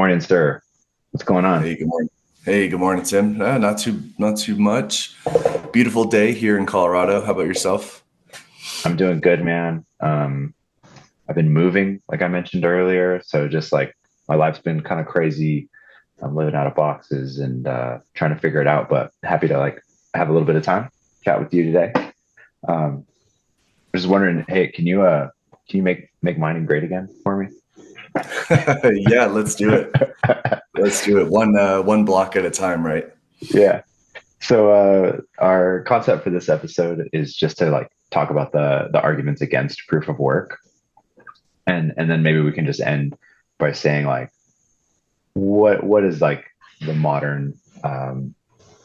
morning, sir. What's going on? Hey, good morning. Hey, good morning, Tim. Not too much. Beautiful day here in Colorado. How about yourself? I'm doing good, man. I've been moving, like I mentioned earlier. So just like my life's been kind of crazy. I'm living out of boxes and trying to figure it out, but happy to like have a little bit of time chat with you today. Um, I was just wondering, hey, can you make mining great again for me? Yeah, let's do it. Let's do it. One block at a time, right? Yeah. So our concept for this episode is just to like talk about the arguments against proof of work, and then maybe we can just end by saying like what is like the modern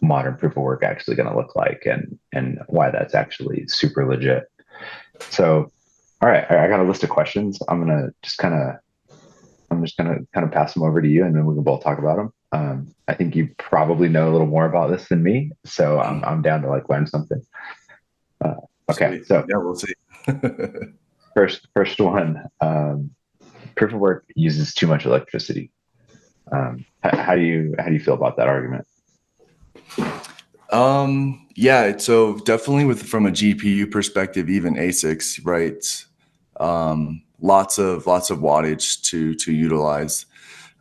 proof of work actually going to look like, and why that's actually super legit. So all right, I got a list of questions. I'm just gonna kind of pass them over to you, and then we can both talk about them. I think you probably know a little more about this than me, so I'm down to like learn something. uh, okay, Sweet. so Yeah, we'll see. first one. Proof of work uses too much electricity. How do you feel about that argument? Yeah, so definitely with from a GPU perspective, even ASICs, right? Lots of wattage to utilize.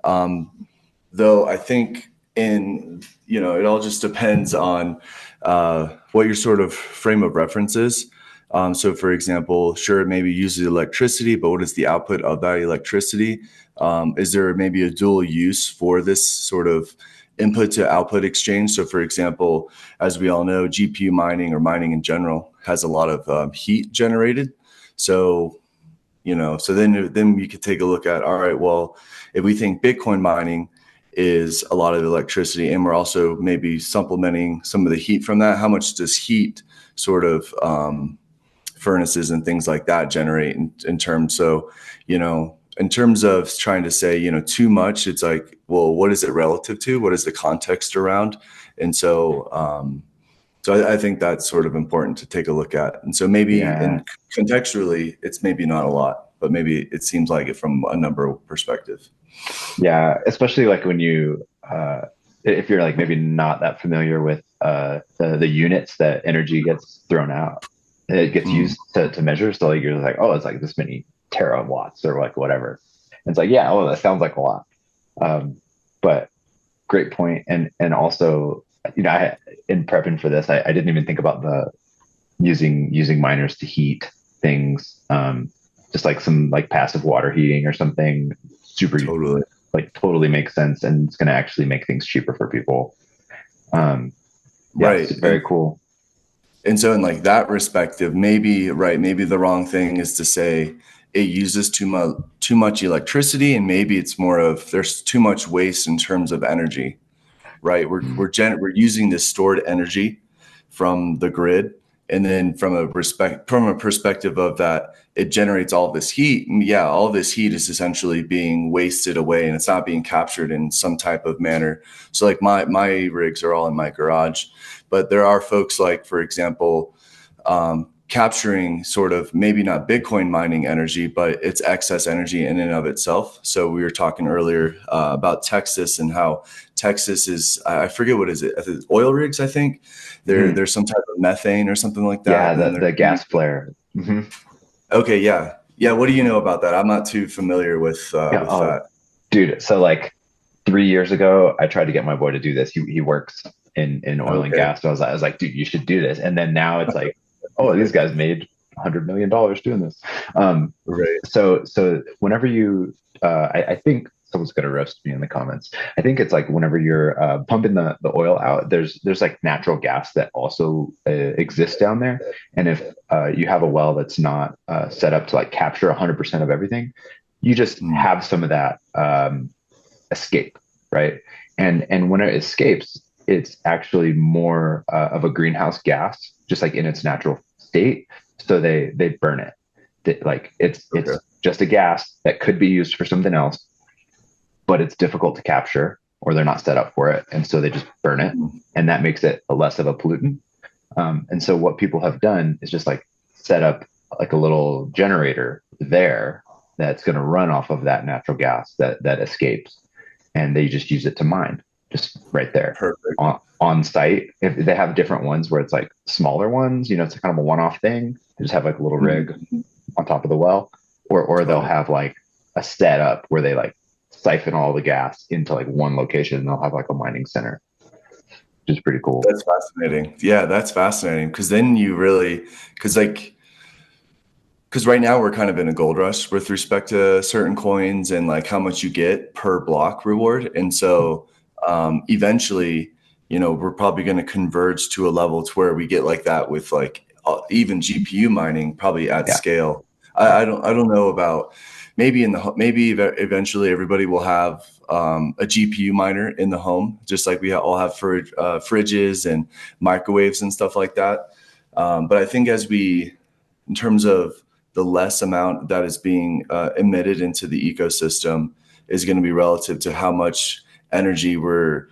Um, though I think it all just depends on what your sort of frame of reference is. So, for example, sure, it maybe uses electricity, but what is the output of that electricity? Is there maybe a dual use for this sort of input to output exchange? So, for example, as we all know, GPU mining or mining in general has a lot of heat generated. So, so then you could take a look at, all right, well, if we think Bitcoin mining is a lot of electricity and we're also maybe supplementing some of the heat from that, how much does heat sort of furnaces and things like that generate in terms? So, in terms of trying to say, too much, it's like, well, what is it relative to? What is the context around? And so I think that's sort of important to take a look at. And so maybe Yeah, in contextually, it's maybe not a lot, but maybe it seems like it from a number perspective. yeah, especially like when you if you're like maybe not that familiar with the units that energy gets thrown out, it gets Mm, used to measure. So like you're like, oh, it's like this many terawatts or like whatever. And it's like, yeah, oh, that sounds like a lot. But great point. And also, in prepping for this, I didn't even think about the using miners to heat things. Just like some like passive water heating or something super totally. like totally makes sense, and it's going to actually make things cheaper for people. Um, yeah, Right. it's very cool. And so in like that perspective, maybe, right, maybe the wrong thing is to say it uses too much electricity, and maybe it's more of there's too much waste in terms of energy, right? Mm. We're using this stored energy from the grid, and then from a perspective of that, it generates all this heat. And yeah, all this heat is essentially being wasted away, and it's not being captured in some type of manner. So like my rigs are all in my garage, but there are folks like, for example, capturing sort of maybe not Bitcoin mining energy, but it's excess energy in and of itself. So we were talking earlier about Texas and how Texas is, I forget what is it, oil rigs, I think. Hmm. There's some type of methane or something like that. Yeah, And then the gas flare. Hmm. okay, yeah. Yeah, what do you know about that? I'm not too familiar Yeah. with Oh, that. dude. So like 3 years ago, I tried to get my boy to do this. He works in oil and Okay. gas. So I was like, dude, you should do this. And then now it's like, oh, these guys made $100 million doing this. Um, Right. so whenever I think someone's gonna roast me in the comments. I think it's like whenever you're pumping the oil out, there's like natural gas that also exists down there. And if you have a well that's not set up to like capture 100% of everything, you just Mm, have some of that escape, right? And when it escapes, it's actually more of a greenhouse gas, just like in its natural state. So they burn it. Like okay. it's just a gas that could be used for something else, but it's difficult to capture, or they're not set up for it, and so they just burn it, Mm, and that makes it a less of a pollutant. And so what people have done is just like set up like a little generator there that's going to run off of that natural gas that escapes, and they just use it to mine, just right there Perfect. on site. If they have different ones where it's like smaller ones, it's kind of a one-off thing. They just have like a little rig Mhm. on top of the well, or they'll Got it. have like a setup where they like siphon all the gas into like one location, and they'll have like a mining center, which is pretty cool. That's fascinating. Yeah, that's fascinating. Because then you really, because like, because right now we're kind of in a gold rush with respect to certain coins and like how much you get per block reward. And so eventually, we're probably going to converge to a level to where we get like that with like even GPU mining probably at Yeah, scale. yeah, I don't know about maybe eventually everybody will have a GPU miner in the home, just like we all have fridges and microwaves and stuff like that. But I think in terms of the less amount that is being emitted into the ecosystem is going to be relative to how much energy we're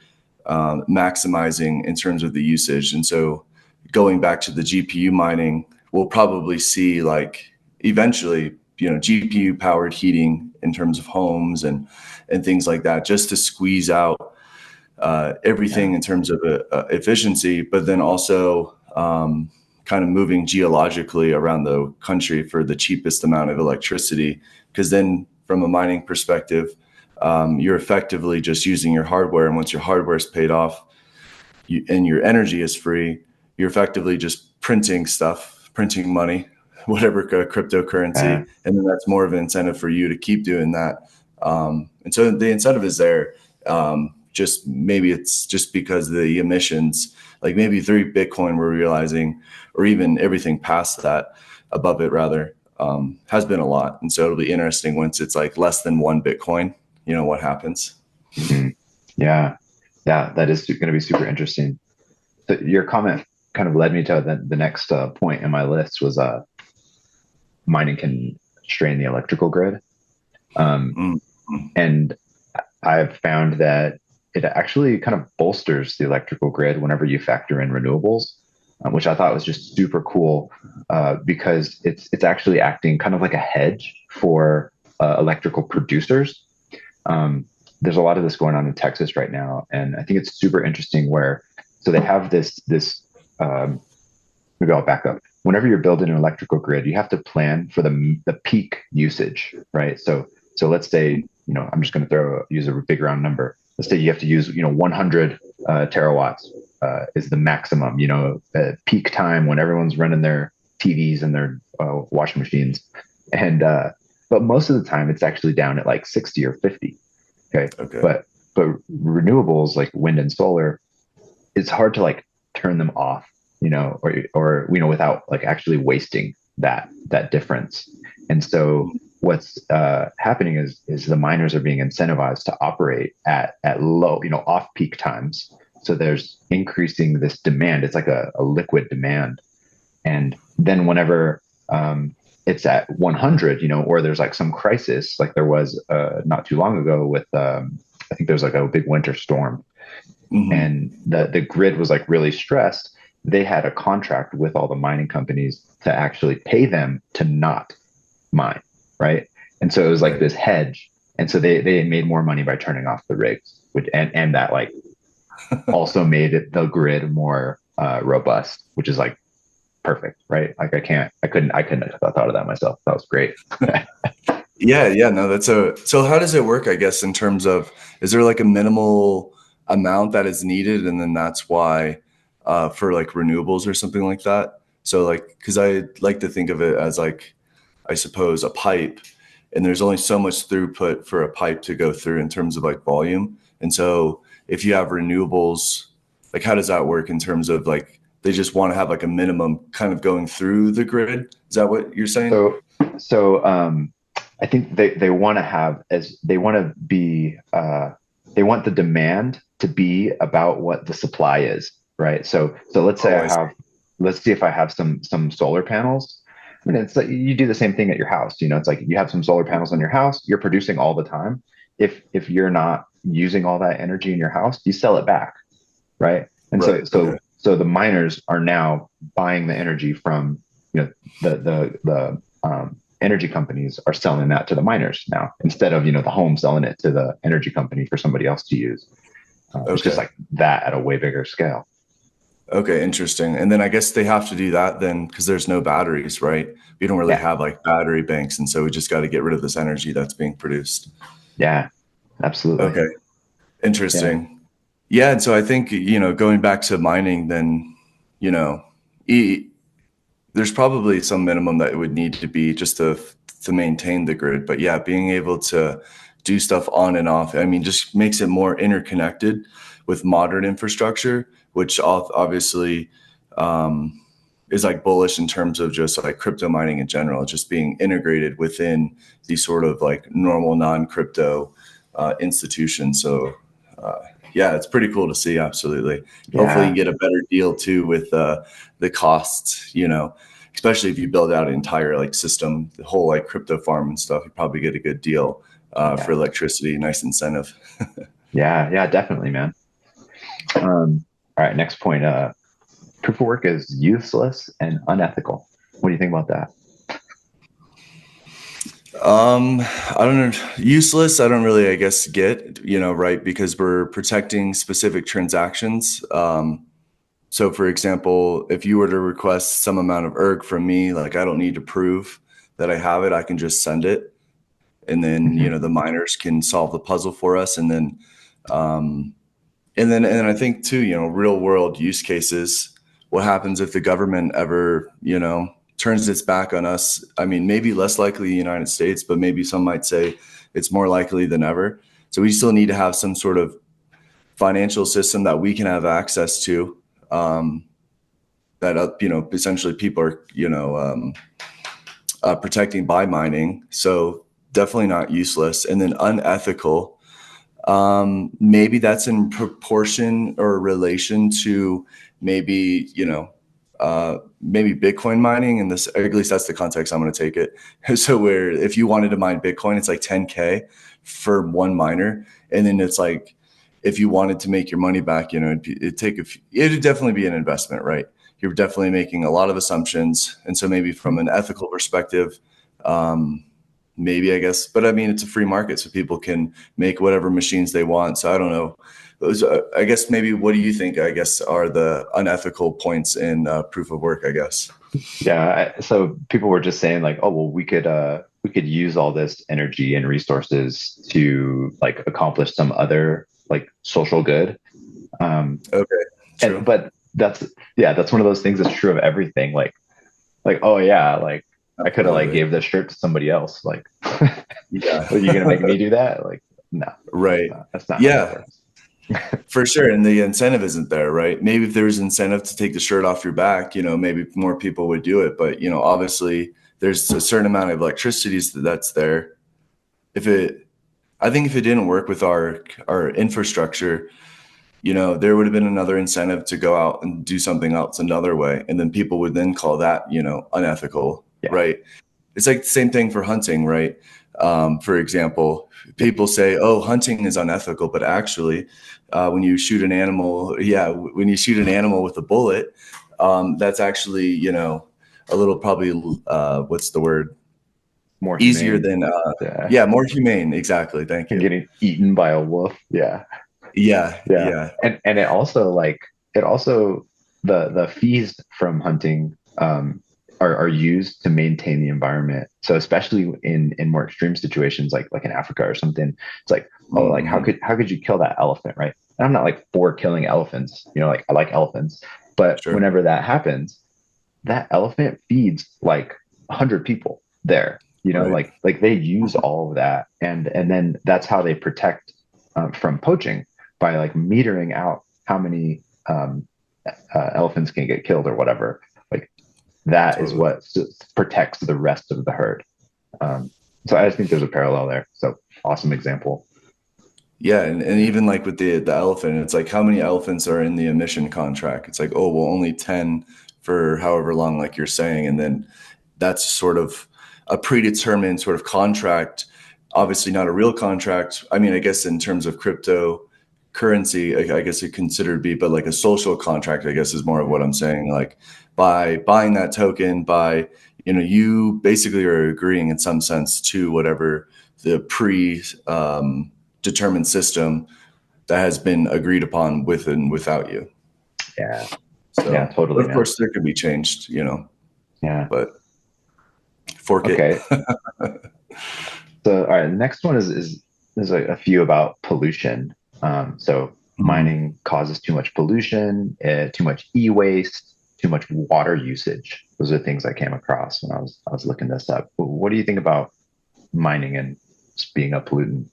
maximizing in terms of the usage. And so going back to the GPU mining, we'll probably see like eventually, GPU powered heating in terms of homes and things like that, just to squeeze out yeah, everything in terms of efficiency, but then also kind of moving geologically around the country for the cheapest amount of electricity. Because then, from a mining perspective, you're effectively just using your hardware, and once your hardware is paid off and your energy is free, you're effectively just printing stuff, printing money, whatever uh, cryptocurrency, and then that's more of an incentive for you to keep doing that. And so the incentive is there. Just maybe it's just because the emissions, like maybe 3 Bitcoin, we're realizing, or even everything past that, above it rather, has been a lot. And so it'll be interesting once it's like less than 1 Bitcoin. What happens? mhm. Yeah, yeah. That is going to be super interesting. So your comment kind of led me to the next point in my list was mining can strain the electrical grid. Um, Mm. and I've found that it actually kind of bolsters the electrical grid whenever you factor in renewables, which I thought was just super cool because it's actually acting kind of like a hedge for electrical producers. Um, there's a lot of this going on in Texas right now, and I think it's super interesting. Where so they have this. Um, Maybe I'll back up. Whenever you're building an electrical grid, you have to plan for the peak usage, right? So let's say I'm just going to use a big round number. Let's say you have to use 100 terawatts is the maximum. Peak time when everyone's running their TVs and their washing machines, and but most of the time it's actually down at like 60 or 50. Okay, Okay. but renewables like wind and solar, it's hard to like turn them off, or without like actually wasting that difference. And so what's happening is the miners are being incentivized to operate at low, off peak times. So there's increasing this demand. It's like a liquid demand, and then whenever it's at 100, or there's like some crisis, like there was not too long ago with I think there's like a big winter storm, Hmm. and the grid was like really stressed. They had a contract with all the mining companies to actually pay them to not mine, right? And so it was like Right. this hedge, and so they made more money by turning off the rigs, which and that like also made the grid more robust, which is like perfect, right? Like I couldn't have thought of that myself. That was great. Yeah, yeah, no, so how does it work, I guess, in terms of, is there like a minimal amount that is needed and then that's why for like renewables or something like that? So like, because I like to think of it as like, I suppose a pipe, and there's only so much throughput for a pipe to go through in terms of like volume. And so if you have renewables, like how does that work in terms of like they just want to have like a minimum kind of going through the grid? Is that what you're saying? So I think they want to have as they want to be they want the demand to be about what the supply is, right? So let's say Oh, I I see. have let's see if I have some solar panels. I mean, it's like you do the same thing at your house. It's like you have some solar panels on your house, you're producing all the time. If you're not using all that energy in your house, you sell it back, right? And Right. Okay. so the miners are now buying the energy from the energy companies are selling that to the miners now instead of, the home selling it to the energy company for somebody else to use. It's just Okay. like that at a way bigger scale. Okay, interesting. And then I guess they have to do that then because there's no batteries, right? We don't really Yeah. have like battery banks, and so we just got to get rid of this energy that's being produced. Yeah, absolutely. Okay, Yeah. interesting. Yeah, and so I think, going back to mining, then, you know, e- there's probably some minimum that it would need to be just to maintain the grid. But yeah, being able to do stuff on and off, I mean, just makes it more interconnected with modern infrastructure, which obviously is like bullish in terms of just like crypto mining in general, just being integrated within these sort of like normal non-crypto institutions. So yeah, it's pretty cool to see. Absolutely. Hopefully, you Yeah. get a better deal too with the costs. Especially if you build out an entire like system, the whole like crypto farm and stuff. You probably get a good deal for Yeah. electricity. Nice incentive. Yeah. Yeah. Definitely, man. All right. Next point. Proof of work is useless and unethical. What do you think about that? I don't know. Useless. I don't really, I guess, get, right. Because we're protecting specific transactions. So for example, if you were to request some amount of ERG from me, like I don't need to prove that I have it. I can just send it. And then, Hmm. the miners can solve the puzzle for us. And then I think too, real world use cases. What happens if the government ever, turns its back on us? I mean, maybe less likely the United States, but maybe some might say it's more likely than ever. So we still need to have some sort of financial system that we can have access to. Um, that essentially people are protecting by mining. So definitely not useless. And then unethical. Maybe that's in proportion or relation to maybe, maybe Bitcoin mining. And this, at least that's the context I'm going to take it. So where if you wanted to mine Bitcoin, it's like 10K for one miner. And then it's like, if you wanted to make your money back, it'd definitely be an investment, right? You're definitely making a lot of assumptions. And so maybe from an ethical perspective, um, maybe I guess, but I mean, it's a free market, so people can make whatever machines they want. So I don't know. I guess maybe what do you think, I guess, are the unethical points in proof of work, I guess? Yeah. So people were just saying like, oh, well, we could use all this energy and resources to like accomplish some other like social good. Um, Okay, and true. but that's yeah, that's one of those things that's true of everything. Like oh yeah, like I could have like Absolutely. gave this shirt to somebody else. Like, Yeah. are you gonna make me do that? Like, no, Right. that's not how that Yeah, works. for sure. And the incentive isn't there, right? Maybe if there was incentive to take the shirt off your back, maybe more people would do it. But, obviously there's a certain amount of electricity that's there. If it, I think if it didn't work with our infrastructure, there would have been another incentive to go out and do something else another way. And then people would then call that, unethical, Yeah, right? It's like the same thing for hunting, right? For example, people say, "Oh, hunting is unethical," but actually, when you shoot an animal, yeah, when you shoot an animal with a bullet, that's actually, a little probably, what's the word? more Easier humane. than, Yeah, yeah, more humane. Exactly. Thank and you. getting eaten by a wolf. Yeah, Yeah, yeah, yeah, and it also the fees from hunting are used to maintain the environment. So especially in more extreme situations like in Africa or something, it's like oh like how hmm could you kill that elephant, right? And I'm not like for killing elephants, like I like elephants, but sure, whenever that happens, that elephant feeds like 100 people there, right, like they use all of that, and then that's how they protect from poaching by like metering out how many elephants can get killed or whatever. Like that is totally. what protects the rest of the herd. um, so I just think there's a parallel there. So awesome example. Yeah, and even like with the elephant, it's like how many elephants are in the emission contract? It's like, oh, well, only 10 for however long, like you're saying, and then that's sort of a predetermined sort of contract. Obviously, not a real contract. I mean, I guess in terms of cryptocurrency, I guess it considered be, but like a social contract, I guess is more of what I'm saying. Like by buying that token, by you basically are agreeing in some sense to whatever the determined system that has been agreed upon with and without you. Yeah. Yeah, So, but totally, of man. course, there could be changed, Yeah. but fork it. Okay. So, all right, the next one is there's a few about pollution. So Mhm. mining causes too much pollution, too much e-waste, too much water usage. Those are things I came across when I was looking this up. What do you think about mining and just being a pollutant?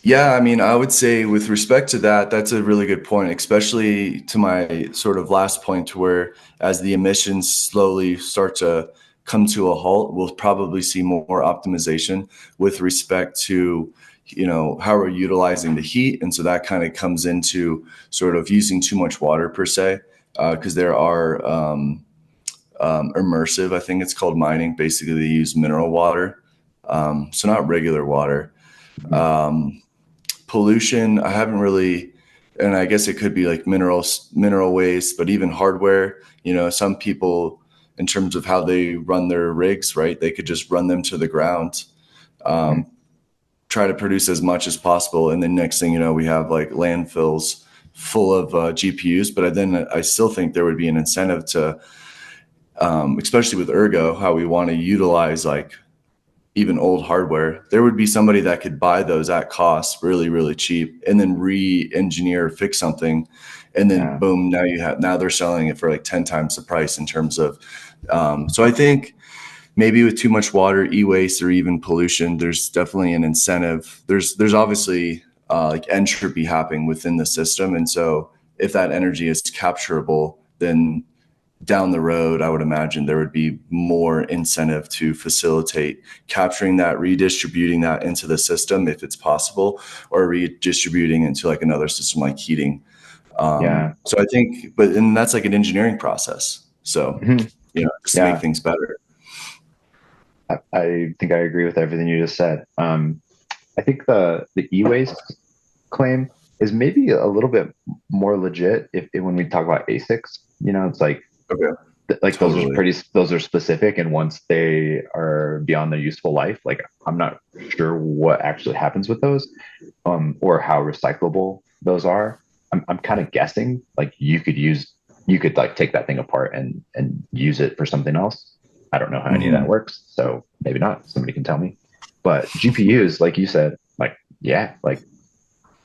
Yeah, I mean, I would say with respect to that, that's a really good point, especially to my sort of last point, where as the emissions slowly start to come to a halt, we'll probably see more optimization with respect to, how we're utilizing the heat. And so that kind of comes into sort of using too much water per se, because there are immersive, I think it's called mining. Basically, they use mineral water, so not regular water. Mhm. Um, Pollution, I haven't really, and I guess it could be like mineral waste, but even hardware. Some people, in terms of how they run their rigs, right, they could just run them to the ground, Mhm. um, try to produce as much as possible, and then next thing you know, we have like landfills full of GPUs. But then I still think there would be an incentive to, especially with Ergo, how we want to utilize like even old hardware, there would be somebody that could buy those at cost really, really cheap and then re-engineer, fix something. And then Yeah. boom, now they're selling it for like 10 times the price in terms of, so I think maybe with too much water, e-waste, or even pollution, there's definitely an incentive. There's obviously like entropy happening within the system. And so if that energy is capturable, then down the road, I would imagine there would be more incentive to facilitate capturing that, redistributing that into the system if it's possible, or redistributing into like another system like heating. Yeah. So I think, and that's like an engineering process. So, Mhm. just to make Yeah. things better. I think I agree with everything you just said. I think the e-waste claim is maybe a little bit more legit if when we talk about ASICs. It's Okay. like Totally. those are specific, and once they are beyond their useful life, like I'm not sure what actually happens with those, or how recyclable those are. I'm kind of guessing like you could like take that thing apart and use it for something else. I don't know how any of that Mhm. works, so maybe not. Somebody can tell me. But GPUs, like you said, like yeah, like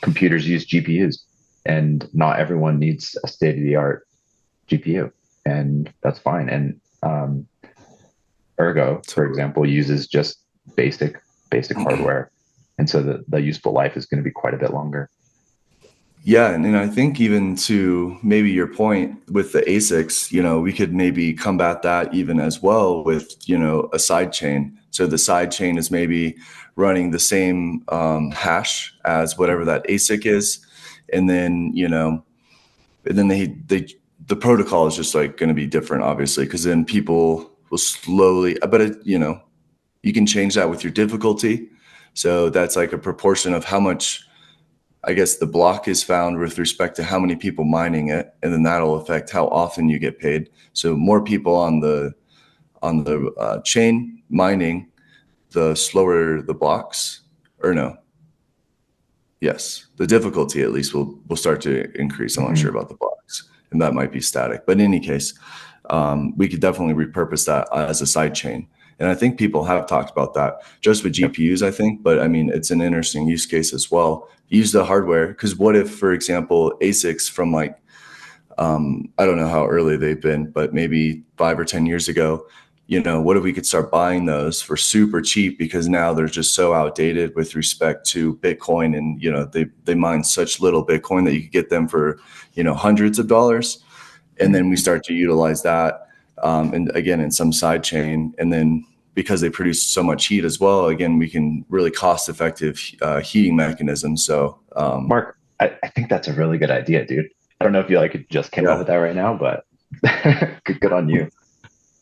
computers use GPUs, and not everyone needs a state of the art GPU, and that's fine. And Ergo, for Totally. example, uses just basic hardware, and so the useful life is going to be quite a bit longer. Yeah, and I think even to maybe your point with the ASICs, we could maybe combat that even as well with, a side chain. So the side chain is maybe running the same hash as whatever that ASIC is, and then the protocol is just like going to be different, obviously, because then people will slowly, but you can change that with your difficulty. So that's like a proportion of how much, I guess, the block is found with respect to how many people mining it, and then that'll affect how often you get paid. So more people on the chain mining, the slower the blocks, or no, yes, the difficulty at least will start to increase. I'm not sure Hmm. about the blocks, and that might be static, but in any case, we could definitely repurpose that as a side chain. And I think people have talked about that just with Yep. GPUs, I think, but I mean, it's an interesting use case as well. Use the hardware, because what if, for example, ASICs from like, I don't know how early they've been, but maybe 5 or 10 years ago, what if we could start buying those for super cheap because now they're just so outdated with respect to Bitcoin, and they mine such little Bitcoin that you could get them for hundreds of dollars, and then we Hmm. start to utilize that, and again in some side chain, and then because they produce so much heat as well, again we can really cost effective heating mechanisms. So Mark, I think that's a really good idea, dude. I don't know if you like just came up yeah. with that right now, but good on you.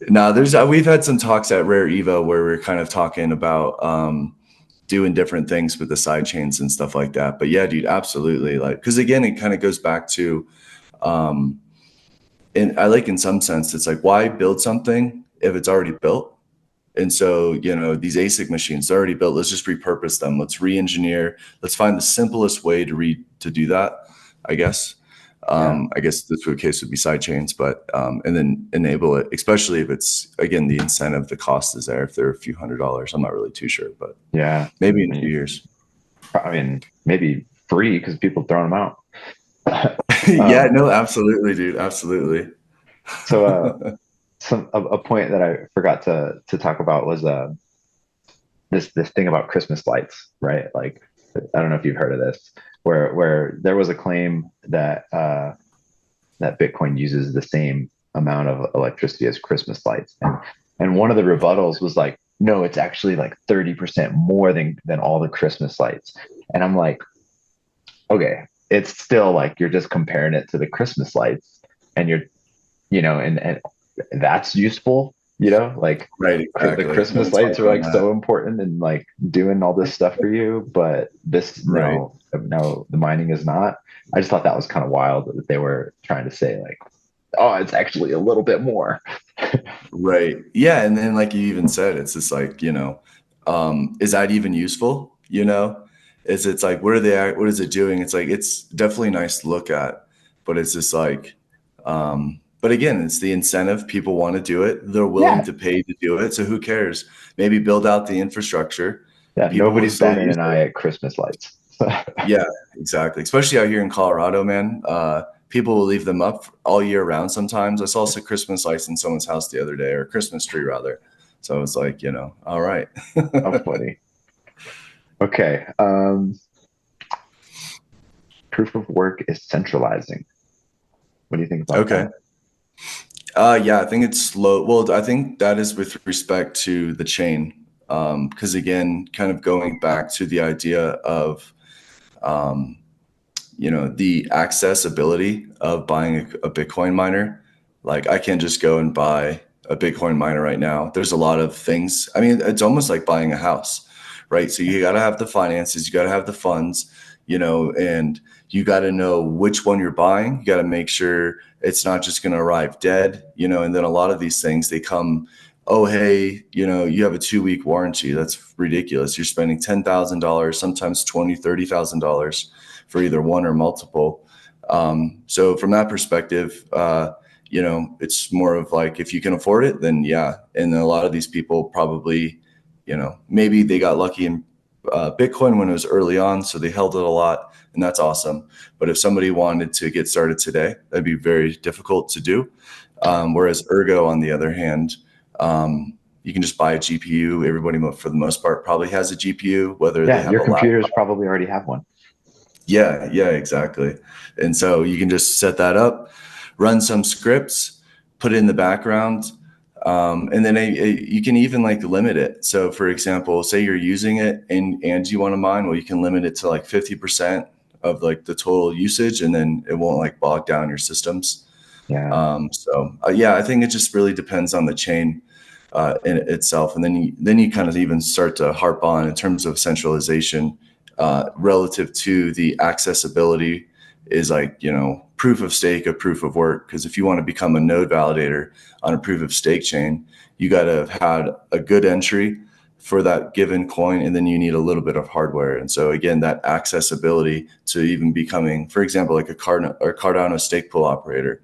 Now there's we've had some talks at Rare Evo where we're kind of talking about doing different things with the side chains and stuff like that. But yeah, dude, absolutely. Like, because again, it kind of goes back to, and I like in some sense, it's like, why build something if it's already built. And so, these ASIC machines are already built. Let's just repurpose them. Let's re-engineer. Let's find the simplest way to do that, I guess. Yeah. I guess the case would be side chains, but and then enable it, especially if it's, again, the incentive, the cost is there. If they're a few $100s, I'm not really too sure, but Yeah. maybe in a few years. I mean, maybe free because people throwing them out. Yeah, um, no, absolutely, dude. Absolutely. so, a point that I forgot to talk about was this thing about Christmas lights, right? Like, I don't know if you've heard of this, where there was a claim that that Bitcoin uses the same amount of electricity as Christmas lights, and one of the rebuttals was like, no, it's actually like 30% more than all the Christmas lights, and I'm like, okay, it's still like you're just comparing it to the Christmas lights, and you're and that's useful, like Right, the exactly. No Christmas one's lights are harping on like that. so important and like doing all this stuff for you, but this Right. no, the mining is not. I just thought that was kind of wild that they were trying to say like, oh, it's actually a little bit more. Right. Yeah. And then, like you even said, it's just like, is that even useful? It's like, what is it doing? It's like, it's definitely nice to look at, but it's just like, but again, it's the incentive. People want to do it. They're willing Yeah, to pay to do it. So who cares? Maybe build out the infrastructure. yeah. People will Nobody's still batting use an eye it. at Christmas lights. Yeah, exactly. Especially out here in Colorado, man. People will leave them up all year round sometimes. I saw some Christmas lights in someone's house the other day, or Christmas tree rather. So it's like, all right. How funny. Okay. Proof of work is centralizing. What do you think about Okay. that? Yeah, I think it's slow. Well, I think that is with respect to the chain. Because again, kind of going back to the idea of, um, the accessibility of buying a Bitcoin miner. Like I can't just go and buy a Bitcoin miner right now. There's a lot of things. I mean, it's almost like buying a house, right? So you got to have the finances, you got to have the funds, and you got to know which one you're buying. You got to make sure it's not just going to arrive dead, and then a lot of these things, they come, oh, hey, you have a 2-week warranty. That's ridiculous. You're spending $10,000, sometimes $20,000, $30,000 for either one or multiple. So from that perspective, it's more of like, if you can afford it, then yeah. And a lot of these people probably, maybe they got lucky in Bitcoin when it was early on, so they held it a lot, and that's awesome. But if somebody wanted to get started today, that'd be very difficult to do. Whereas Ergo, on the other hand, you can just buy a GPU. Everybody, for the most part, probably has a GPU, whether they Yeah, have your a computers laptop. probably already have one. Yeah, yeah, exactly. And so you can just set that up, run some scripts, put it in the background, and then you can even like limit it. So, for example, say you're using it and you want to mine, well, you can limit it to like 50% of like the total usage, and then it won't like bog down your systems. Yeah. Yeah, I think it just really depends on the chain in itself, and then you kind of even start to harp on in terms of centralization relative to the accessibility is like proof of stake of proof of work. Because if you want to become a node validator on a proof of stake chain, you got to have had a good entry for that given coin, and then you need a little bit of hardware. And so again, that accessibility to even becoming, for example, like a Cardano stake pool operator,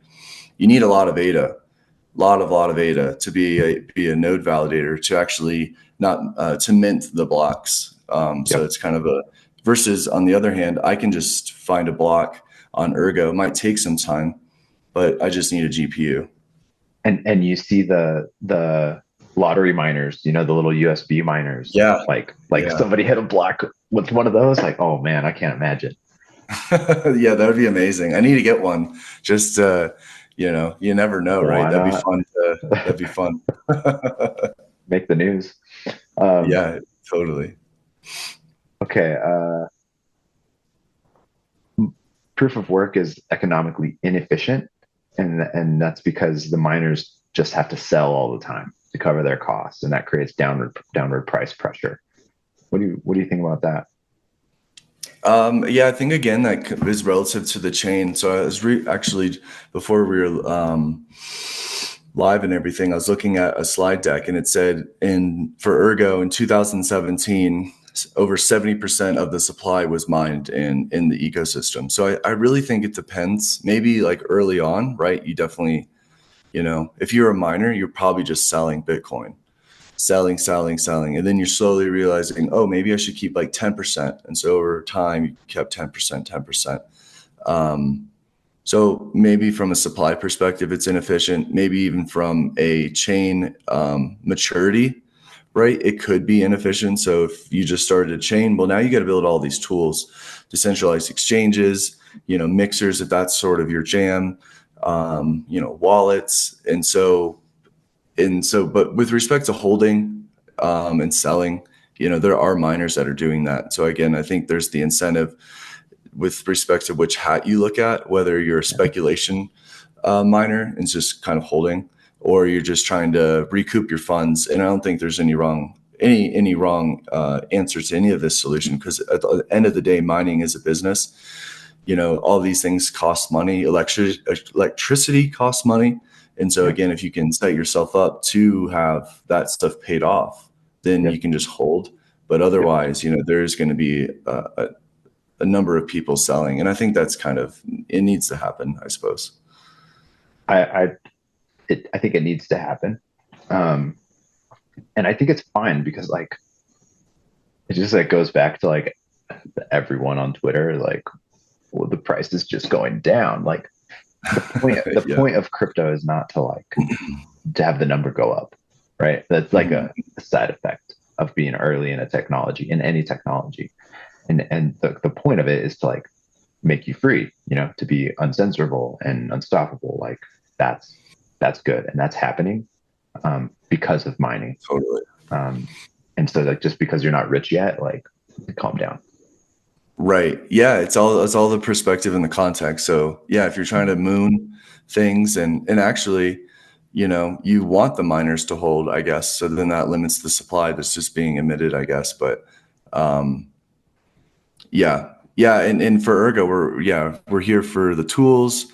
you need a lot of ADA, lot of ADA to be a node validator, to actually not to mint the blocks. So Yep. it's kind of a versus, on the other hand, I can just find a block on Ergo. It might take some time, but I just need a GPU. And you see the lottery miners, the little USB miners, Yeah, like yeah. somebody hit a block with one of those, like, oh man, I can't imagine. Yeah, that would be amazing. I need to get one. Just you never know, right? Why That'd be not? fun. That'd be fun. Make the news. Um, Yeah, totally. okay. Proof of work is economically inefficient, and that's because the miners just have to sell all the time to cover their costs, and that creates downward price pressure. What do you think about that? Yeah, I think again that is relative to the chain. So I was actually before we were live and everything, I was looking at a slide deck and it said for Ergo in 2017, over 70% of the supply was mined in the ecosystem. So I really think it depends. Maybe like early on, right? You definitely, if you're a miner, you're probably just selling Bitcoin, selling. And then you're slowly realizing, oh, maybe I should keep like 10%. And so over time, you kept 10%. So maybe from a supply perspective, it's inefficient. Maybe even from a chain maturity, right? It could be inefficient. So if you just started a chain, well, now you got to build all these tools, decentralized exchanges, mixers, if that's sort of your jam, wallets. But with respect to holding and selling, there are miners that are doing that. So again, I think there's the incentive with respect to which hat you look at, whether you're a speculation miner and just kind of holding, or you're just trying to recoup your funds. And I don't think there's any wrong answer to any of this solution, because at the end of the day, mining is a business. All these things cost money. Electricity costs money. And so again, if you can set yourself up to have that stuff paid off, then you can just hold. But otherwise, there's going to be a number of people selling. And I think that's it needs to happen, I suppose. I think it needs to happen. And I think it's fine because like, it just like goes back to like everyone on Twitter, like, well, the price is just going down. Like the point of crypto is not to like, to have the number go up, right? That's like a side effect of being early in a technology, in any technology. And the point of it is to like make you free, to be uncensorable and unstoppable. Like that's good. And that's happening because of mining. Totally. And so like, just because you're not rich yet, like calm down. Right. Yeah. It's all the perspective and the context. So yeah, if you're trying to moon things and actually, you want the miners to hold, I guess. So then that limits the supply that's just being emitted, I guess. But yeah. And for Ergo, we're here for the tools,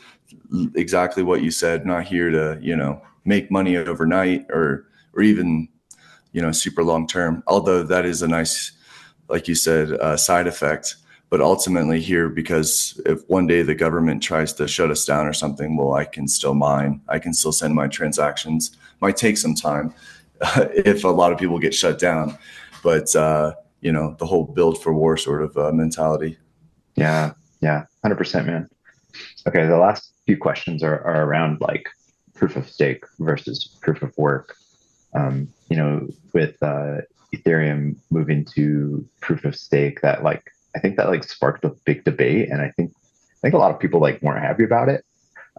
exactly what you said, not here to, make money overnight or even, super long term. Although that is a nice, like you said, side effect. But ultimately here, because if one day the government tries to shut us down or something, well, I can still mine. I can still send my transactions. Might take some time if a lot of people get shut down. But, the whole build for war sort of mentality. Yeah. 100%, man. Okay. The last few questions are around like proof of stake versus proof of work. With Ethereum moving to proof of stake, that like, I think that like sparked a big debate, and I think a lot of people like weren't happy about it.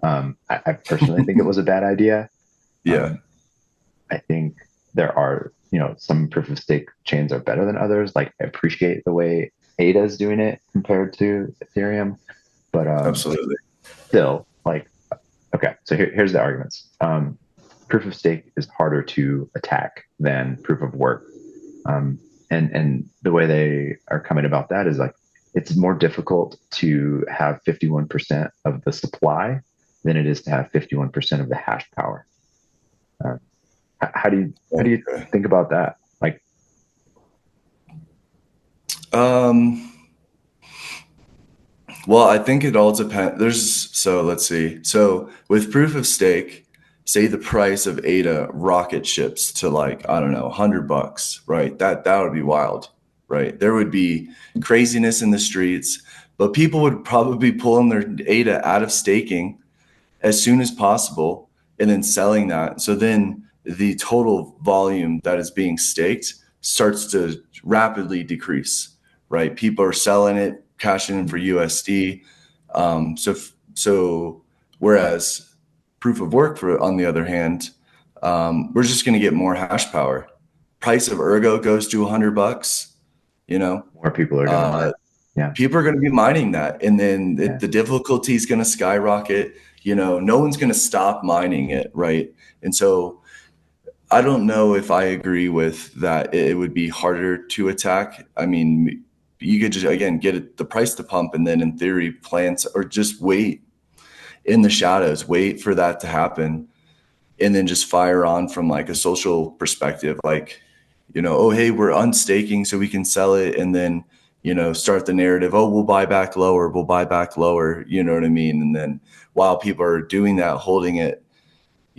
I personally think it was a bad idea. Yeah. I think there are, some proof of stake chains are better than others. Like I appreciate the way ADA is doing it compared to Ethereum, but Absolutely. still like, okay, so here's the arguments. Proof of stake is harder to attack than proof of work. And the way they are coming about that is like, it's more difficult to have 51% of the supply than it is to have 51% of the hash power. How do you think about that? Like, well, I think it all depends. So let's see. So with proof of stake, say the price of ADA rocket ships to like, I don't know, $100, right? That would be wild, right? There would be craziness in the streets, but people would probably be pulling their ADA out of staking as soon as possible and then selling that. So then the total volume that is being staked starts to rapidly decrease, right? People are selling it, cashing in for USD. So whereas proof of work, on the other hand, we're just going to get more hash power. Price of Ergo goes to $100. More people are going to people are going to be mining that, and then the difficulty is going to skyrocket. No one's going to stop mining it, right? And so I don't know if I agree with that. It would be harder to attack. I mean, you could just, again, get the price to pump, and then in theory, plants or just wait in the shadows, wait for that to happen. and then just fire on from like a social perspective, like, oh, hey, we're unstaking so we can sell it. And then, start the narrative, oh, we'll buy back lower. You know what I mean? And then while people are doing that, holding it,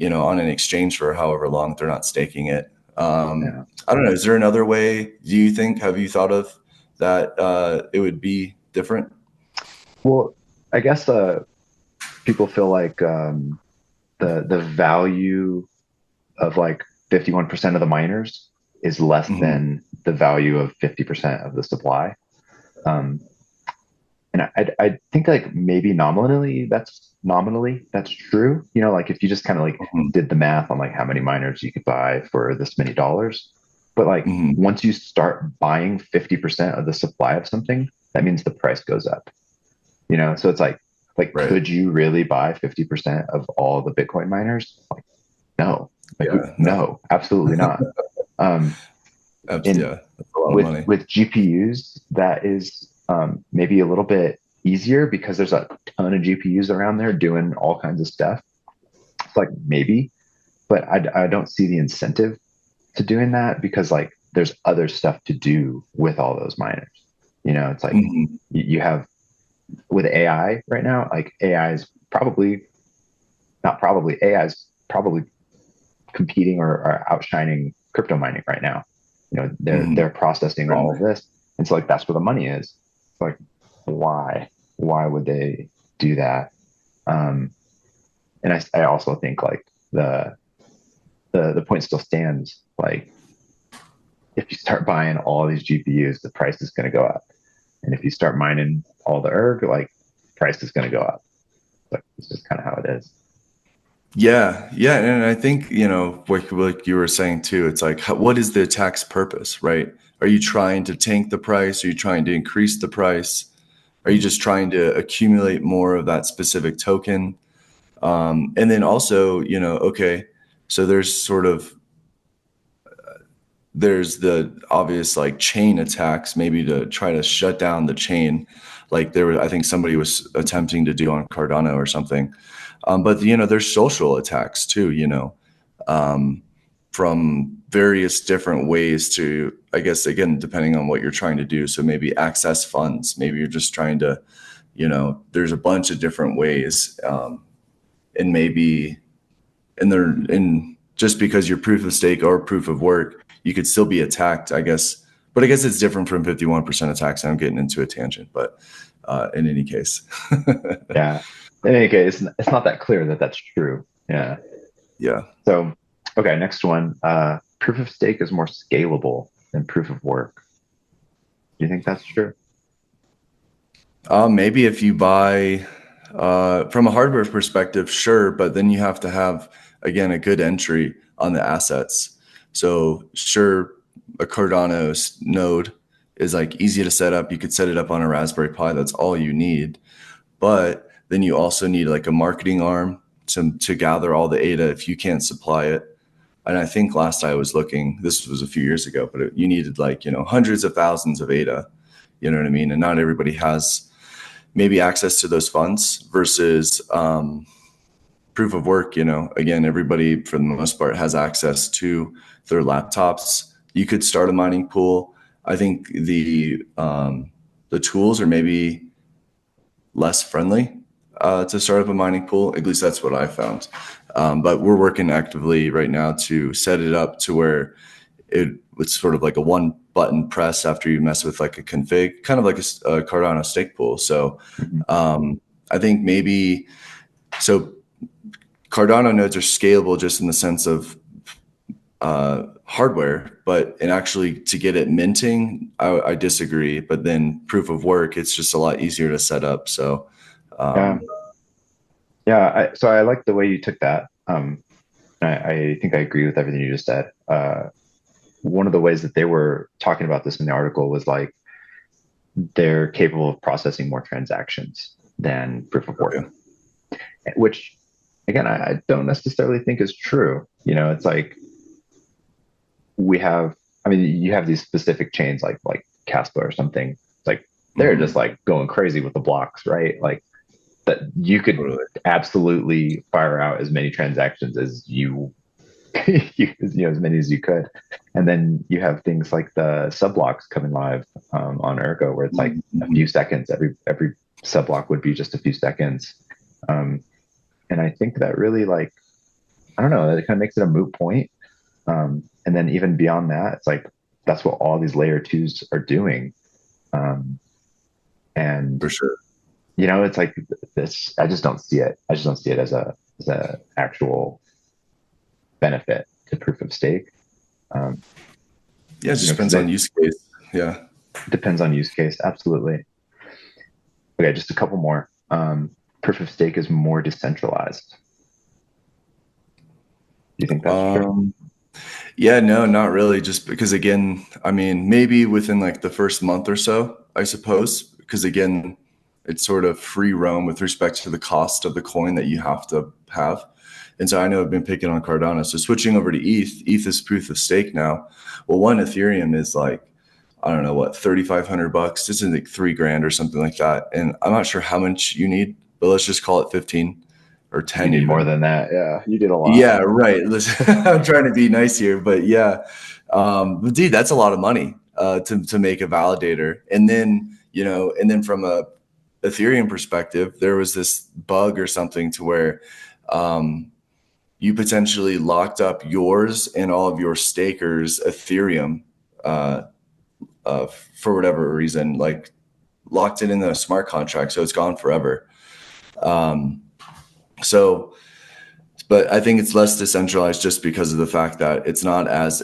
on an exchange for however long, they're not staking it. Yeah. I don't know. Is there another way, do you think, have you thought of that it would be different? Well, I guess people feel like the value of like 51% of the miners is less Hmm. than the value of 50% of the supply. Um, and I think like maybe nominally that's true. You know, like if you just kind of like Hmm. did the math on like how many miners you could buy for this many dollars, but like Hmm. once you start buying 50% of the supply of something, that means the price goes up. You know, so it's like Right. could you really buy 50% of all the Bitcoin miners? Like, no, like Yeah. No. no, absolutely not. Um, and Yeah. That's a lot of with money. GPUs, that is maybe a little bit easier because there's a ton of GPUs around there doing all kinds of stuff. It's like maybe, but I don't see the incentive to doing that because like there's other stuff to do with all those miners. You know, it's like Hmm. you have with AI right now, like AI is probably not probably AI is probably competing or outshining crypto mining right now. You know, Hmm. they're processing all of Certainly. this, and so like that's where the money is. It's like, why would they do that? Um, and I also think like the point still stands. Like if you start buying all these GPUs, the price is going to go up, and if you start mining all the erg, like price is going to go up. But it's just kind of how it is. Yeah, yeah, and I think like you were saying too. It's like, what is the attack's purpose, right? Are you trying to tank the price? Are you trying to increase the price? Are you just trying to accumulate more of that specific token? And then also, okay, so there's the obvious like chain attacks, maybe to try to shut down the chain, like I think somebody was attempting to do on Cardano or something. But there's social attacks too, um, from various different ways to, I guess, again, depending on what you're trying to do. So maybe access funds, maybe you're just trying to, there's a bunch of different ways, and maybe and just because you're proof of stake or proof of work, you could still be attacked, I guess. But I guess it's different from 51% attacks. I'm getting into a tangent, but in any case, Yeah. In any case, it's not that clear that that's true. Yeah. yeah. So, okay, next one. Proof of stake is more scalable than proof of work. Do you think that's true? Maybe if you buy from a hardware perspective, sure, but then you have to have, again, a good entry on the assets. So sure, a Cardano node is like easy to set up. You could set it up on a Raspberry Pi. That's all you need. But then you also need like a marketing arm to gather all the ADA if you can't supply it. And I think last I was looking, this was a few years ago, but you needed like, hundreds of thousands of ADA. You know what I mean? And not everybody has maybe access to those funds versus proof of work. Again, everybody for the most part has access to their laptops. You could start a mining pool. I think the tools are maybe less friendly to start up a mining pool. At least that's what I found. But we're working actively right now to set it up to where it's sort of like a one button press after you mess with like a config, kind of like a Cardano stake pool. So Mhm. I think maybe so. Cardano nodes are scalable just in the sense of hardware, but and actually to get it minting, I disagree. But then proof of work, it's just a lot easier to set up. So Yeah. um, Yeah. So I like the way you took that. I think I agree with everything you just said. One of the ways that they were talking about this in the article was like they're capable of processing more transactions than proof of work, okay. which again, I don't necessarily think is true. You know, it's like we have, I mean, you have these specific chains like Casper or something. It's like they're just Hmm. like going crazy with the blocks, right? Like that you could Totally. absolutely fire out as many transactions as you, as many as you could. And then you have things like the subblocks coming live on Ergo, where it's like a Mhm. few seconds. Every subblock would be just a few seconds. Um, and I think that really, like, I don't know, it kind of makes it a moot point. And then even beyond that, it's like that's what all these layer twos are doing. Um, and For sure. it's like this. I just don't see it. I just don't see it as a actual benefit to proof of stake. Um, Yeah, it just because depends it on use case. Yeah. depends on use case. Absolutely. Okay, just a couple more. Proof of stake is more decentralized. Do you think that's true? Um, yeah, no, not really. Just because, again, I mean, maybe within like the first month or so, I suppose, because again, it's sort of free roam with respect to the cost of the coin that you have to have. And so I know I've been picking on Cardano. So switching over to ETH is proof of stake now. Well, one Ethereum is like, I don't know what, 3,500 bucks. This is like 3 grand or something like that. And I'm not sure how much you need, but let's just call it 15 or You 10 need more even. than that. Yeah, you did a lot. Yeah, right. I'm trying to be nice here, but yeah, but dude, that's a lot of money to make a validator. And then and then from a Ethereum perspective, there was this bug or something to where um, you potentially locked up yours and all of your stakers Ethereum uh, for whatever reason, like locked it in the smart contract, so it's gone forever. Um, so but I think it's less decentralized just because of the fact that it's not as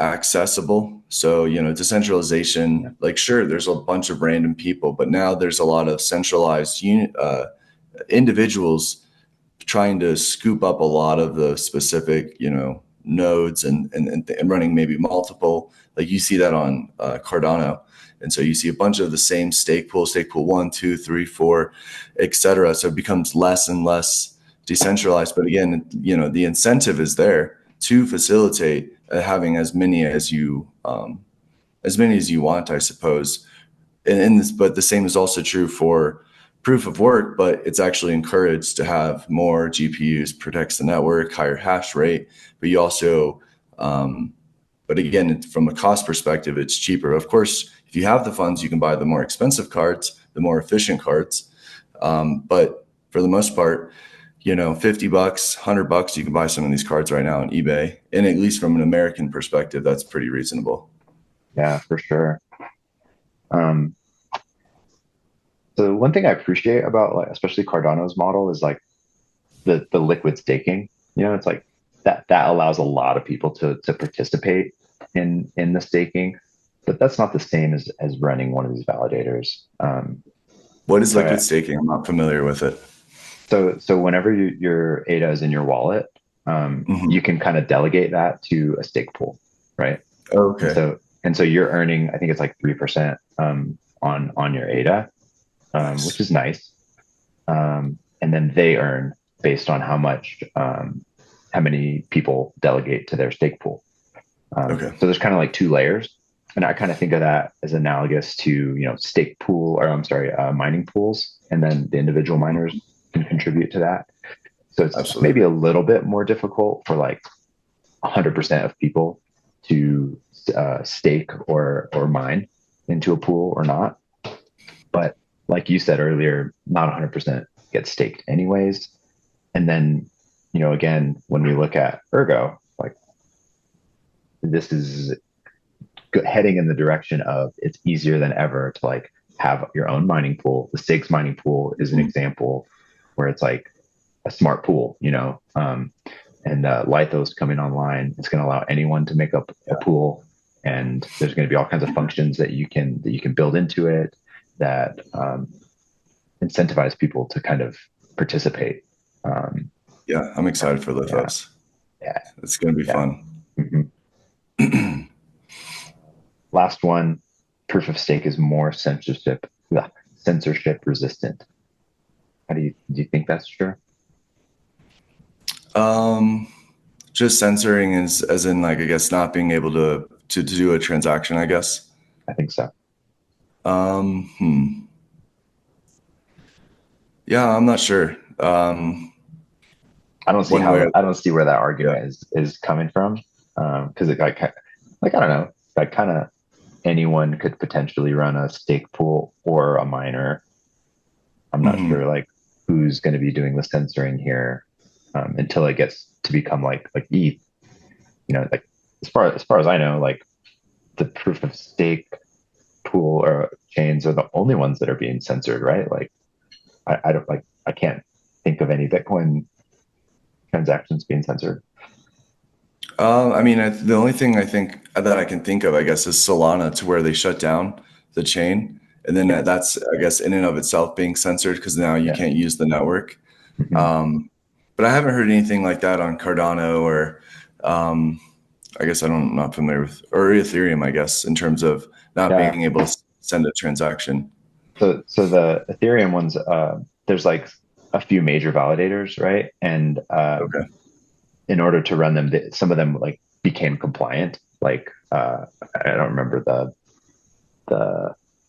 accessible. So, Yeah, decentralization, like, sure, there's a bunch of random people, but now there's a lot of centralized individuals trying to scoop up a lot of the specific, nodes and running maybe multiple. Like you see that on Cardano. And so you see a bunch of the same stake pool one, two, three, four, et cetera. So it becomes less and less decentralized. But again, the incentive is there to facilitate having as many as you want, I suppose. But the same is also true for proof of work, but it's actually encouraged to have more GPUs, protects the network, higher hash rate. But you also, but again, from a cost perspective, it's cheaper. Of course, if you have the funds, you can buy the more expensive cards, the more efficient cards. But for the most part, 50 bucks, 100 bucks, you can buy some of these cards right now on eBay. And at least from an American perspective, that's pretty reasonable. yeah, for sure. Um, so one thing I appreciate about, like, especially Cardano's model is like the liquid staking. It's like that allows a lot of people to participate in the staking, but that's not the same as running one of these validators. What is So liquid staking? I'm not familiar with it. so whenever your ADA is in your wallet, Mhm. you can kind of delegate that to a stake pool, right? And Okay. so and so you're earning, I think it's like 3% on your ADA, which Nice. is nice. And then they earn based on how many people delegate to their stake pool. Okay. So there's kind of like two layers, and I kind of think of that as analogous to stake pool, or I'm sorry, mining pools, and then the individual miners can contribute to that. So it's maybe Absolutely. a little bit more difficult for like 100% of people to stake or mine into a pool or not. But like you said earlier, not 100% gets staked anyways. And then, again, when we look at Ergo, like this is heading in the direction of it's easier than ever to like have your own mining pool. The SIGs mining pool is an Mhm. example where it's like a smart pool, and Lithos coming online. It's going to allow anyone to make up a Yeah. pool, and there's going to be all kinds of functions that you can build into it that incentivize people to kind of participate. Um, Yeah. I'm excited for yeah, Lithos. yeah, It's going to be yeah. fun. hmm Last one, proof of stake is more censorship resistant. How do you think that's true? Um, just censoring is as in like I guess not being able to do a transaction, I guess. I think so. Hmm. Yeah, I'm not sure. One way. I don't see where that Yeah. argument is coming from. Because it like I don't know, like kind of anyone could potentially run a stake pool or a miner. I'm not sure Hmm. like who's going to be doing the censoring here until it gets to become like ETH. You know, like as far as I know, like the proof of stake pool or chains are the only ones that are being censored, right? Like I don't like I can't think of any Bitcoin transactions being censored. I mean, the only thing I think that I can think of, I guess, is Solana, to where they shut down the chain, and then Yeah, that's, I guess, in and of itself being censored because now you yeah. can't use the network. Hmm. Um, but I haven't heard anything like that on Cardano or, um, I guess I'm not familiar with, or Ethereum, I guess, in terms of not Yeah. being able to send a transaction. So the Ethereum ones, there's like a few major validators, right? And Okay. in order to run them, some of them like became compliant. Like I don't remember the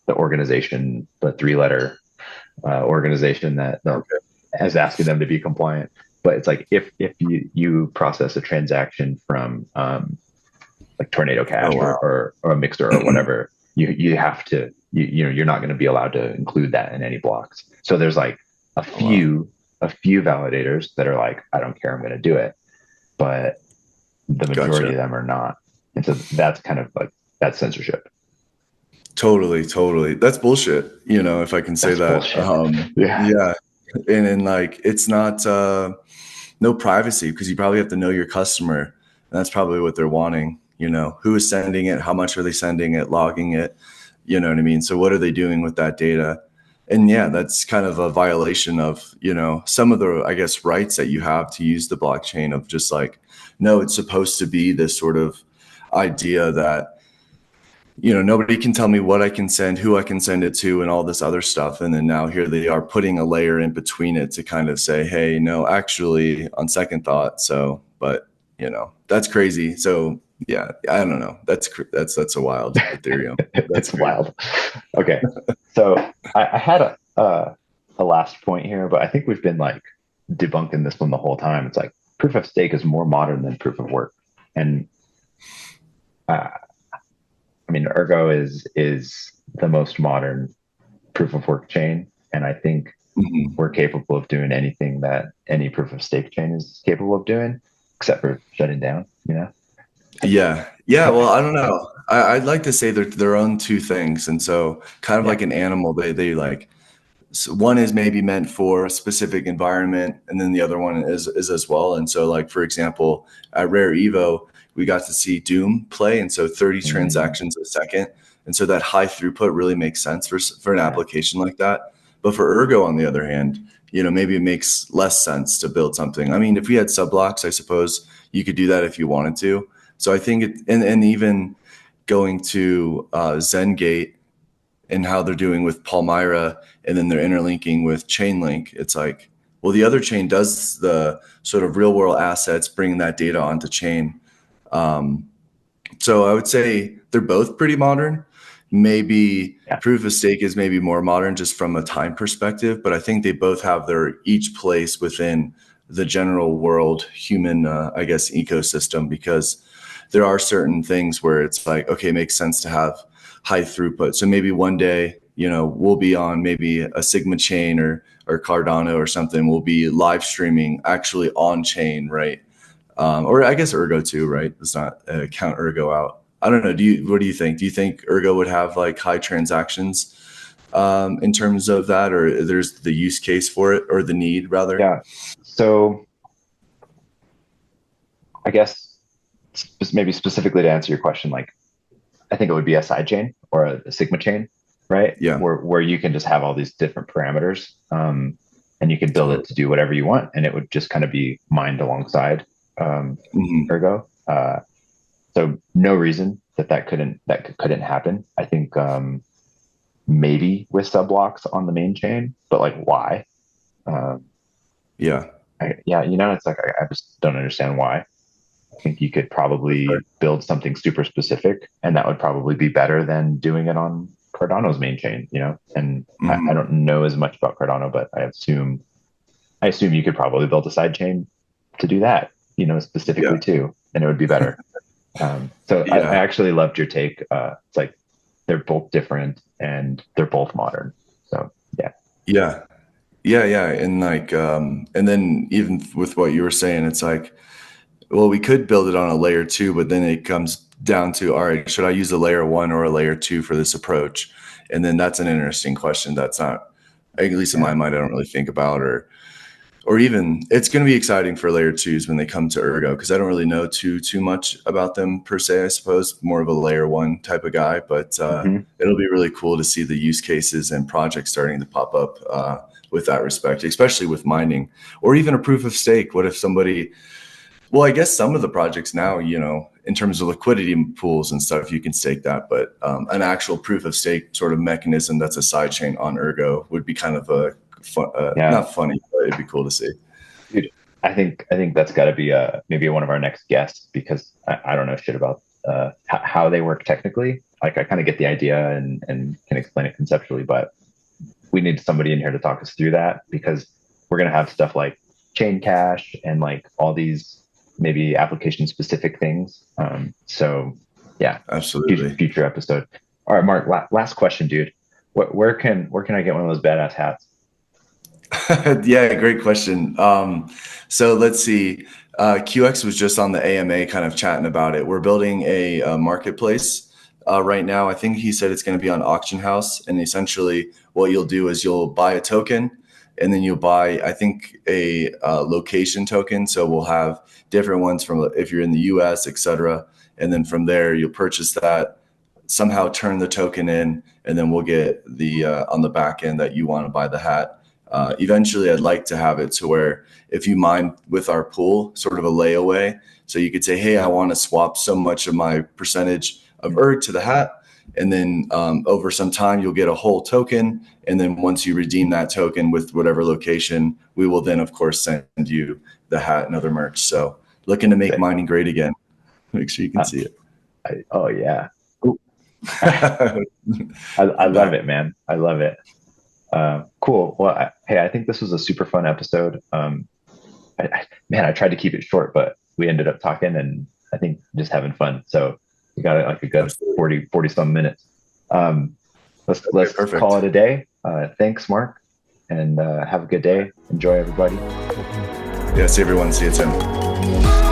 the organization, the three letter organization that Okay. is asking them to be compliant. But it's like if you process a transaction from like Tornado Oh, Cash wow. or a Mixer or whatever, you have to you know you're not going to be allowed to include that in any blocks. So there's like a Oh, wow. few validators that are like I don't care, I'm going to do it, but the majority Gotcha. of them are not, and so that's kind of like that's censorship. Totally, totally. That's bullshit, if I can say That's that. bullshit. Yeah, Yeah. And like it's not no privacy because you probably have to know your customer. And that's probably what they're wanting, who is sending it, how much are they sending it, logging it, you know what I mean? So what are they doing with that data? And yeah, that's kind of a violation of, some of the, I guess, rights that you have to use the blockchain of just like, no, it's supposed to be this sort of idea that nobody can tell me what I can send, who I can send it to, and all this other stuff. And then now here they are putting a layer in between it to kind of say, hey, no, actually, on second thought. So, but that's crazy. So yeah, I don't know. That's a wild Ethereum. That's it's crazy. wild. Okay, so I had a last point here, but I think we've been like debunking this one the whole time. It's like proof of stake is more modern than proof of work, and uh, I mean Ergo is the most modern proof of work chain, and I think Mhm. we're capable of doing anything that any proof of stake chain is capable of doing, except for shutting down. You know? Yeah. Yeah. Well, I don't know. I'd like to say they're their own two things. And so kind of Yeah. like an animal, they like, so one is maybe meant for a specific environment, and then the other one is as well. And so, like for example, at Rare Evo, we got to see Doom play, and so 30 Mm, transactions a second, and so that high throughput really makes sense for an yeah. application like that. But for Ergo, on the other hand, maybe it makes less sense to build something. I mean, if we had subblocks, I suppose you could do that if you wanted to. So I think and even going to Zengate and how they're doing with Palmyra, and then they're interlinking with Chainlink. It's like, well, the other chain does the sort of real world assets, bringing that data onto chain. Um, so I would say they're both pretty modern. Maybe Yeah. proof of stake is maybe more modern just from a time perspective, but I think they both have their each place within the general world human, I guess, ecosystem, because there are certain things where it's like, okay, it makes sense to have high throughput. So maybe one day, we'll be on maybe a Sigma chain or Cardano or something. We'll be live streaming actually on chain, right? Or I guess Ergo too, right? Let's not count Ergo out. I don't know. What do you think? Do you think Ergo would have like high transactions in terms of that, or there's the use case for it, or the need rather? Yeah. So I guess maybe specifically to answer your question, like I think it would be a side chain or a Sigma chain, right? Yeah, Where you can just have all these different parameters, and you can build it totally. to do whatever you want, and it would just kind of be mined alongside Hmm. Ergo. So no reason that couldn't happen. I think maybe with subblocks on the main chain, but like why? Um, Yeah, yeah, it's like I just don't understand why. I think you could for sure. probably build something super specific, and that would probably be better than doing it on Cardano's main chain, and I Mhm. don't know as much about Cardano, but I assume you could probably build a side chain to do that, Yeah. specifically too, and it would be better. So I Yeah. actually loved your take. It's like they're both different and they're both modern. So yeah, Yeah. Yeah. Yeah. And like, and then even with what you were saying, it's like, well, we could build it on a layer two, but then it comes down to, all right, should I use a layer one or a layer two for this approach? And then that's an interesting question. That's not, at least in my yeah, mind, I don't really think about, or even it's going to be exciting for layer twos when they come to Ergo, because I don't really know too much about them per se. I suppose more of a layer one type of guy, but hmm it'll be really cool to see the use cases and projects starting to pop up with that respect, especially with mining or even a proof of stake. What if somebody, well, I guess some of the projects now, in terms of liquidity pools and stuff, you can stake that, but an actual proof of stake sort of mechanism that's a side chain on Ergo would be kind of a yeah, not funny, but it'd be cool to see. dude. I think that's got to be maybe one of our next guests because I don't know shit about how they work technically. Like I kind of get the idea and can explain it conceptually, but we need somebody in here to talk us through that because we're going to have stuff like chain cache and like all these maybe application specific things. So yeah, Absolutely. future episode. All right, Mark, last question, dude. Where can I get one of those badass hats? Yeah, great question. So let's see. QX was just on the AMA kind of chatting about it. We're building a marketplace right now. I think he said it's going to be on Auction House. And essentially, what you'll do is you'll buy a token and then you'll buy, I think, a location token. So we'll have different ones from if you're in the US, et cetera. And then from there, you'll purchase that, somehow turn the token in, and then we'll get the on the back end that you want to buy the hat. Eventually, I'd like to have it to where if you mine with our pool, sort of a layaway, so you could say, hey, I want to swap so much of my percentage of ERG to the hat. And then over some time, you'll get a whole token. And then once you redeem that token with whatever location, we will then, of course, send you the hat and other merch. So looking to make mining great again. Make sure you can Uh, see it. oh yeah, I'm I love back. it, man. I love it. Cool. Well, hey, I think this was a super fun episode. Man, I tried to keep it short, but we ended up talking and I think just having fun. So we got like a good Absolutely. 40 some minutes. Um, Okay, let's call it perfect. a day. Thanks, Mark, and have a good day. Enjoy, everybody. Yeah, see everyone. See you, Tim.